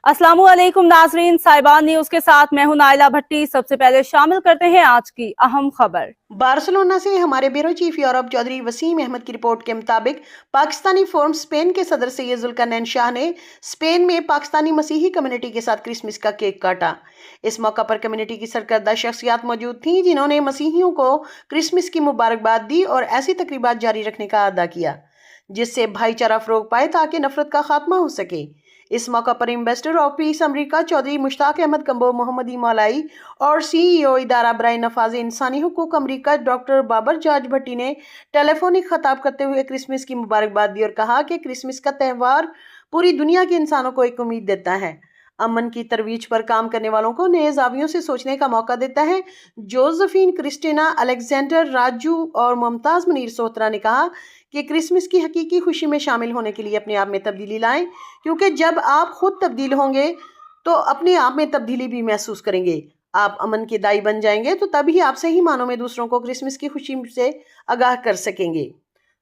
अस्सलामु अलैकुम नाजरीन, साहिबान न्यूज के साथ मैं हूं नाइला भट्टी। सबसे पहले शामिल करते हैं आज की अहम खबर। बार्सिलोना से हमारे bureau chief Europe Chaudhry Waseem Ahmed की रिपोर्ट के मुताबिक पाकिस्तानी फोरम स्पेन के सदर सैयद जुल्करनैन शाह ने स्पेन में पाकिस्तानी मसीही कम्युनिटी के साथ क्रिसमस का केक काटा। इस मौका पर कम्युनिटी की सरकर्दा शख्सियात मौजूद थीं, जिन्होंने मसीहियों को क्रिसमस की मुबारकबाद दी और ऐसी तकरीबात जारी रखने का अदा किया जिससे भाईचारा फरोग पाए ताकि नफरत का खात्मा हो सके। इस मौका पर एम्बेसडर ऑफ पीस अमरीका चौधरी मुश्ताक अहमद कंबो मोहम्मदी मौलाई और CEO इदारा बराए नफाज इंसानी हुकूक अमरीका डॉक्टर बाबर जाज भट्टी ने टेलीफोनिक खताब करते हुए क्रिसमस की मुबारकबाद दी और कहा कि क्रिसमस का त्यौहार पूरी दुनिया के इंसानों को एक उम्मीद देता है, अमन की तरवीज पर काम करने वालों को नए जावियों से सोचने का मौका देता है। जोसेफिन, क्रिस्टीना, अलेक्जेंडर, राजू और मुमताज मुनीर सोहतरा ने कहा कि क्रिसमस की हकीकी खुशी में शामिल होने के लिए अपने आप में तब्दीली लाएं, क्योंकि जब आप खुद तब्दील होंगे तो अपने आप में तब्दीली भी महसूस करेंगे। आप अमन के दाई बन जाएंगे तो तभी आप सही मानों में दूसरों को क्रिसमस की खुशी से आगाह कर सकेंगे।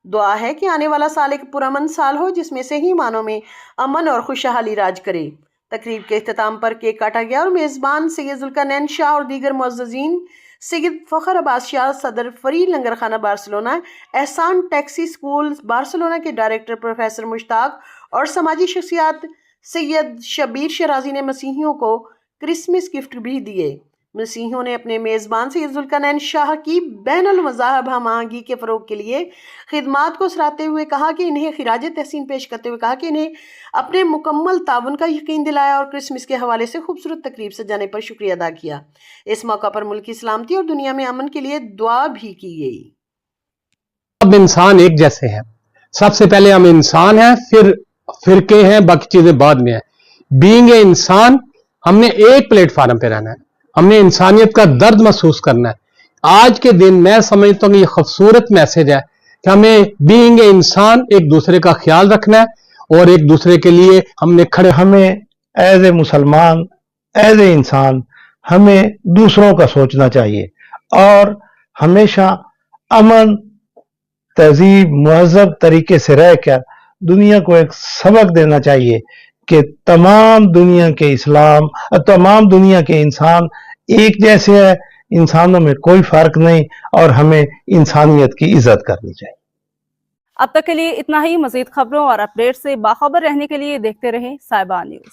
दुआ है कि आने वाला साल एक पुरअमन साल हो जिसमें सही मानों में अमन और खुशहाली राज करे। तकरीब के इख्तिताम पर केक काटा गया और मेज़बान सैयद जुल्करनैन शाह और दीगर मुअज़्ज़ज़ीन सैयद फ़खर अब्बास शाह, सदर फरी लंगर खाना बार्सिलोना, एहसान टैक्सी स्कूल बार्सिलोना के डायरेक्टर प्रोफेसर मुश्ताक और समाजी शख्सियात सैयद शबीर शराजी ने मसीहियों को क्रिसमस गिफ्ट भी दिए। मसीहियों ने अपने मेज़बान सैयद जुल्करनैन शाह की बैनुल मज़ाहब हमआहंगी के फ़रोग़ के लिए खिदमात को सराहते हुए कहा कि इन्हें खिराज तहसीन पेश करते हुए कहा कि इन्हें अपने मुकम्मल ताउन का यकीन दिलाया और क्रिसमस के हवाले से खूबसूरत तकरीब सजाने पर शुक्रिया अदा किया। इस मौका पर मुल्क की सलामती और दुनिया में अमन के लिए दुआ भी की गई। अब इंसान एक जैसे हैं, सबसे पहले हम इंसान हैं, फिर फिरके हैं, बाकी चीजें बाद में हैं। बीइंग ए इंसान, हमने एक प्लेटफार्म पे रहना है, हमने इंसानियत का दर्द महसूस करना है। आज के दिन मैं समझता हूँ कि ये खूबसूरत मैसेज है कि हमें बीइंग ए इंसान एक दूसरे का ख्याल रखना है और एक दूसरे के लिए हमने खड़े। हमें एज ए मुसलमान, एज ए इंसान हमें दूसरों का सोचना चाहिए और हमेशा अमन, तहजीब, महजब तरीके से रहकर दुनिया को एक सबक देना चाहिए कि तमाम दुनिया के इस्लाम, तमाम दुनिया के इंसान एक जैसे है, इंसानों में कोई फर्क नहीं और हमें इंसानियत की इज्जत करनी चाहिए। अब तक के लिए इतना ही। मजीद खबरों और अपडेट से बाखबर रहने के लिए देखते रहें साहिबान न्यूज।